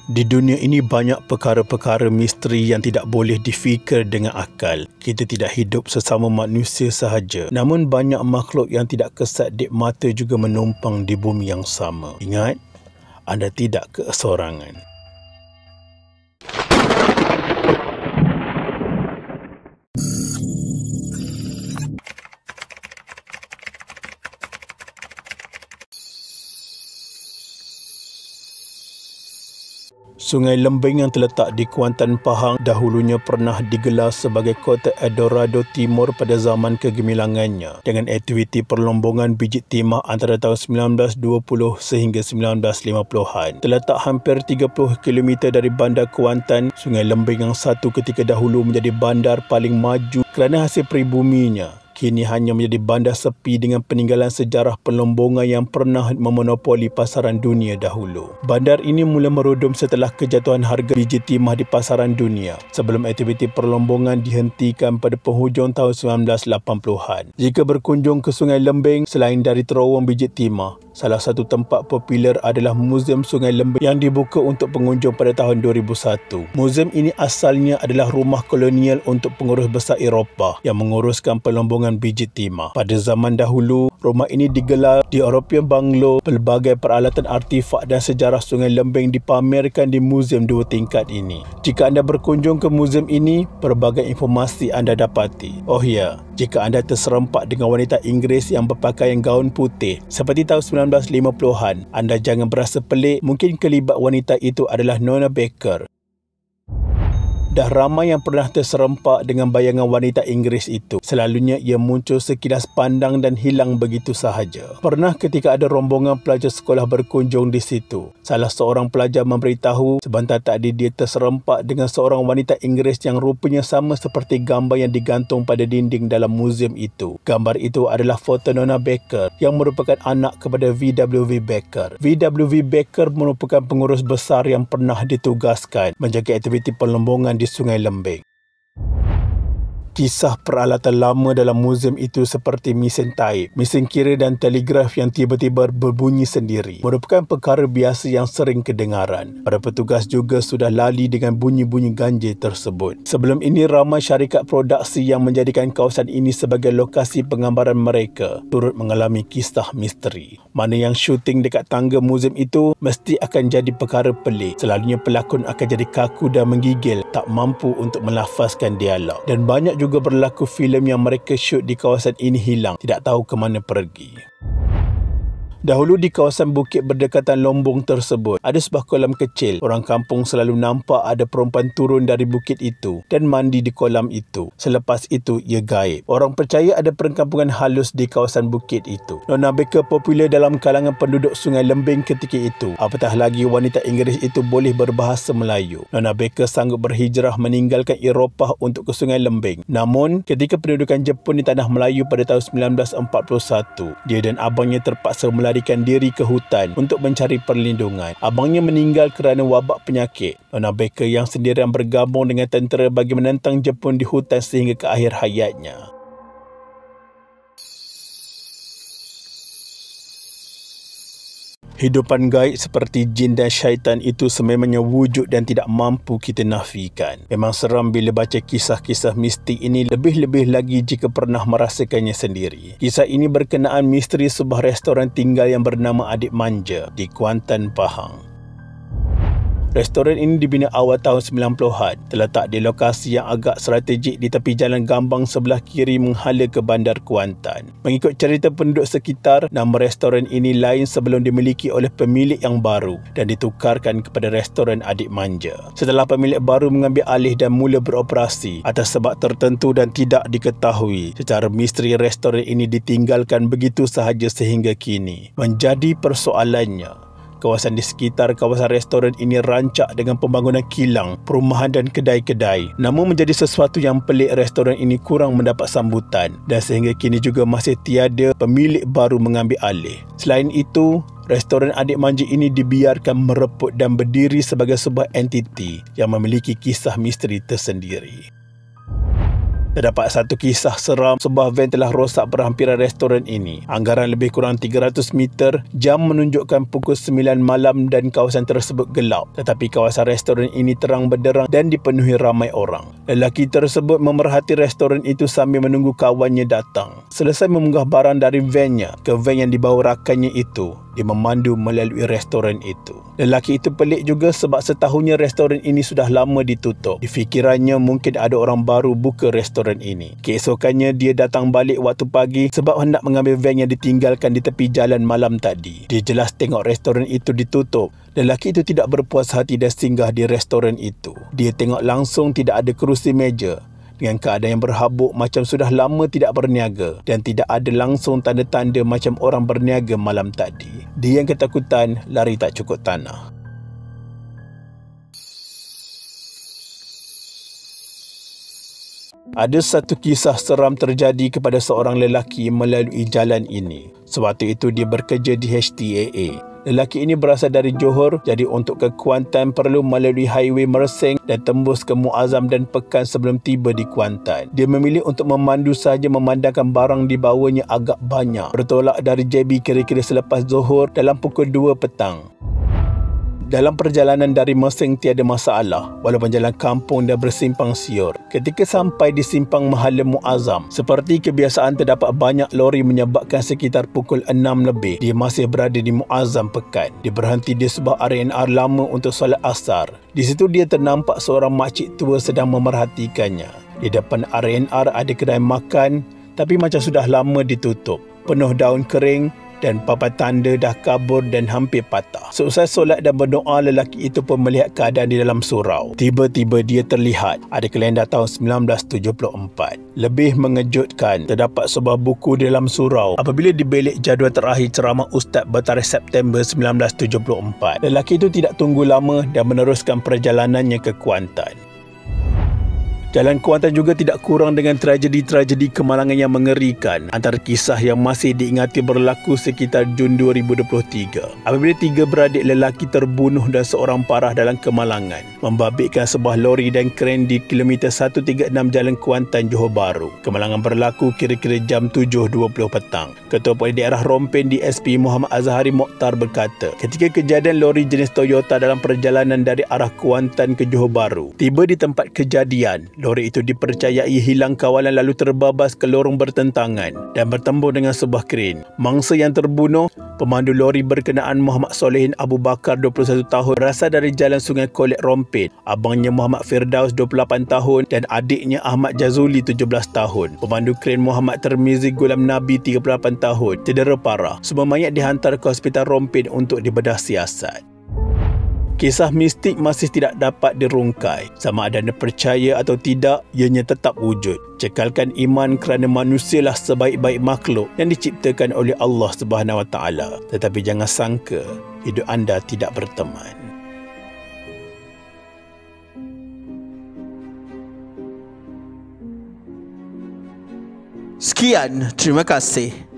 Di dunia ini banyak perkara-perkara misteri yang tidak boleh difikir dengan akal. Kita tidak hidup sesama manusia sahaja. Namun banyak makhluk yang tidak kesat dik mata juga menumpang di bumi yang sama. Ingat, anda tidak keseorangan. Sungai Lembing yang terletak di Kuantan, Pahang dahulunya pernah digelar sebagai kota Eldorado Timur pada zaman kegemilangannya dengan aktiviti perlombongan biji timah antara tahun 1920 sehingga 1950-an. Terletak hampir 30 km dari bandar Kuantan, Sungai Lembing yang satu ketika dahulu menjadi bandar paling maju kerana hasil peribuminya, kini hanya menjadi bandar sepi dengan peninggalan sejarah perlombongan yang pernah memonopoli pasaran dunia dahulu. Bandar ini mula merodom setelah kejatuhan harga biji timah di pasaran dunia sebelum aktiviti perlombongan dihentikan pada penghujung tahun 1980-an. Jika berkunjung ke Sungai Lembing, selain dari terowong biji timah, salah satu tempat popular adalah Muzium Sungai Lembing yang dibuka untuk pengunjung pada tahun 2001. Muzium ini asalnya adalah rumah kolonial untuk pengurus besar Eropah yang menguruskan perlombongan biji timah. Pada zaman dahulu, rumah ini digelar di European Bungalow. Pelbagai peralatan artifak dan sejarah Sungai Lembing dipamerkan di muzium dua tingkat ini. Jika anda berkunjung ke muzium ini, pelbagai informasi anda dapati. Oh ya, jika anda terserempak dengan wanita Inggeris yang berpakaian gaun putih seperti tahun 1950-an, anda jangan berasa pelik. Mungkin kelibat wanita itu adalah Nona Baker. Dah ramai yang pernah terserempak dengan bayangan wanita Inggeris itu. Selalunya ia muncul sekilas pandang dan hilang begitu sahaja. Pernah ketika ada rombongan pelajar sekolah berkunjung di situ, salah seorang pelajar memberitahu sebentar tadi dia terserempak dengan seorang wanita Inggeris yang rupanya sama seperti gambar yang digantung pada dinding dalam muzium itu. Gambar itu adalah foto Nona Baker yang merupakan anak kepada V.W. Baker. V.W. Baker merupakan pengurus besar yang pernah ditugaskan menjaga aktiviti perlombongan di Sungai Lembing. Kisah peralatan lama dalam muzium itu seperti mesin taip, mesin kira dan telegraf yang tiba-tiba berbunyi sendiri merupakan perkara biasa yang sering kedengaran. Para petugas juga sudah lali dengan bunyi-bunyi ganjil tersebut. Sebelum ini, ramai syarikat produksi yang menjadikan kawasan ini sebagai lokasi penggambaran mereka turut mengalami kisah misteri. Mana yang syuting dekat tangga muzium itu mesti akan jadi perkara pelik. Selalunya pelakon akan jadi kaku dan menggigil, tak mampu untuk melafazkan dialog. Dan banyak juga berlaku filem yang mereka shoot di kawasan ini hilang, tidak tahu ke mana pergi. Dahulu di kawasan bukit berdekatan lombong tersebut, ada sebuah kolam kecil. Orang kampung selalu nampak ada perempuan turun dari bukit itu dan mandi di kolam itu. Selepas itu, ia gaib. Orang percaya ada perkampungan halus di kawasan bukit itu. Nona Baker popular dalam kalangan penduduk Sungai Lembing ketika itu. Apatah lagi wanita Inggeris itu boleh berbahasa Melayu. Nona Baker sanggup berhijrah meninggalkan Eropah untuk ke Sungai Lembing. Namun, ketika pendudukan Jepun di Tanah Melayu pada tahun 1941, dia dan abangnya terpaksa melarikan diri ke hutan untuk mencari perlindungan. Abangnya meninggal kerana wabak penyakit. Nona Baker yang sendirian bergabung dengan tentera bagi menentang Jepun di hutan sehingga ke akhir hayatnya. Hidupan gaib seperti jin dan syaitan itu sememangnya wujud dan tidak mampu kita nafikan. Memang seram bila baca kisah-kisah mistik ini, lebih-lebih lagi jika pernah merasakannya sendiri. Kisah ini berkenaan misteri sebuah restoran tinggal yang bernama Adik Manja di Kuantan, Pahang. Restoran ini dibina awal tahun 90-an, terletak di lokasi yang agak strategik di tepi jalan Gambang sebelah kiri menghala ke bandar Kuantan. Mengikut cerita penduduk sekitar, nama restoran ini lain sebelum dimiliki oleh pemilik yang baru dan ditukarkan kepada restoran Adik Manja. Setelah pemilik baru mengambil alih dan mula beroperasi, atas sebab tertentu dan tidak diketahui, secara misteri restoran ini ditinggalkan begitu sahaja sehingga kini. Menjadi persoalannya, kawasan di sekitar kawasan restoran ini rancak dengan pembangunan kilang, perumahan dan kedai-kedai. Namun menjadi sesuatu yang pelik, restoran ini kurang mendapat sambutan dan sehingga kini juga masih tiada pemilik baru mengambil alih. Selain itu, restoran Adik Manja ini dibiarkan mereput dan berdiri sebagai sebuah entiti yang memiliki kisah misteri tersendiri. Terdapat satu kisah seram, sebuah van telah rosak berhampiran restoran ini. Anggaran lebih kurang 300 meter, jam menunjukkan pukul 9 malam dan kawasan tersebut gelap. Tetapi kawasan restoran ini terang benderang dan dipenuhi ramai orang. Lelaki tersebut memerhati restoran itu sambil menunggu kawannya datang. Selesai memunggah barang dari vannya ke van yang dibawa rakannya itu, dia memandu melalui restoran itu. Lelaki itu pelik juga sebab setahunnya restoran ini sudah lama ditutup. Di fikirannya mungkin ada orang baru buka restoran ini. Keesokannya dia datang balik waktu pagi sebab hendak mengambil van yang ditinggalkan di tepi jalan malam tadi. Dia jelas tengok restoran itu ditutup. Lelaki itu tidak berpuas hati dan singgah di restoran itu. Dia tengok langsung tidak ada kerusi meja, dengan keadaan yang berhabuk macam sudah lama tidak berniaga, dan tidak ada langsung tanda-tanda macam orang berniaga malam tadi. Dia yang ketakutan lari tak cukup tanah. Ada satu kisah seram terjadi kepada seorang lelaki melalui jalan ini. Sewaktu itu dia bekerja di HTAA. Lelaki ini berasal dari Johor, jadi untuk ke Kuantan perlu melalui highway Mersing dan tembus ke Muazzam dan Pekan sebelum tiba di Kuantan. Dia memilih untuk memandu sahaja memandangkan barang di bawahnya agak banyak. Bertolak dari JB kira-kira selepas Zohor dalam pukul 2 petang. Dalam perjalanan dari Mersing tiada masalah, walaupun jalan kampung dah bersimpang siur. Ketika sampai di simpang Mahala Muazzam, seperti kebiasaan terdapat banyak lori menyebabkan sekitar pukul 6 lebih. Dia masih berada di Muazzam Pekan. Dia berhenti di sebuah R&R lama untuk solat asar. Di situ dia ternampak seorang makcik tua sedang memerhatikannya. Di depan R&R ada kedai makan, tapi macam sudah lama ditutup. Penuh daun kering, dan papan tanda dah kabur dan hampir patah. Seusai solat dan berdoa, lelaki itu pun melihat keadaan di dalam surau. Tiba-tiba dia terlihat ada kalender tahun 1974. Lebih mengejutkan, terdapat sebuah buku di dalam surau. Apabila dibelik jadual terakhir ceramah Ustaz bertarikh September 1974. Lelaki itu tidak tunggu lama dan meneruskan perjalanannya ke Kuantan. Jalan Kuantan juga tidak kurang dengan tragedi-tragedi kemalangan yang mengerikan. Antara kisah yang masih diingati berlaku sekitar Jun 2023. Apabila 3 beradik lelaki terbunuh dan seorang parah dalam kemalangan, membabitkan sebuah lori dan kren di kilometer 136 Jalan Kuantan, Johor Bahru. Kemalangan berlaku kira-kira jam 7.20 petang. Ketua Polis Daerah Rompin DSP Muhammad Azhari Mokhtar berkata, ketika kejadian lori jenis Toyota dalam perjalanan dari arah Kuantan ke Johor Bahru tiba di tempat kejadian, lori itu dipercayai hilang kawalan lalu terbabas ke lorong bertentangan dan bertembur dengan sebuah kren. Mangsa yang terbunuh, pemandu lori berkenaan Muhammad Solehin Abu Bakar 21 tahun berasal dari Jalan Sungai Kolek Rompin. Abangnya Muhammad Firdaus 28 tahun dan adiknya Ahmad Jazuli 17 tahun. Pemandu kren Muhammad Termizi Gulam Nabi 38 tahun cedera parah. Semua mayat dihantar ke Hospital Rompin untuk dibedah siasat. Kisah mistik masih tidak dapat dirungkai. Sama ada anda percaya atau tidak, ianya tetap wujud. Cekalkan iman kerana manusialah sebaik-baik makhluk yang diciptakan oleh Allah Subhanahu Wa Taala. Tetapi jangan sangka hidup anda tidak berteman. Sekian, terima kasih.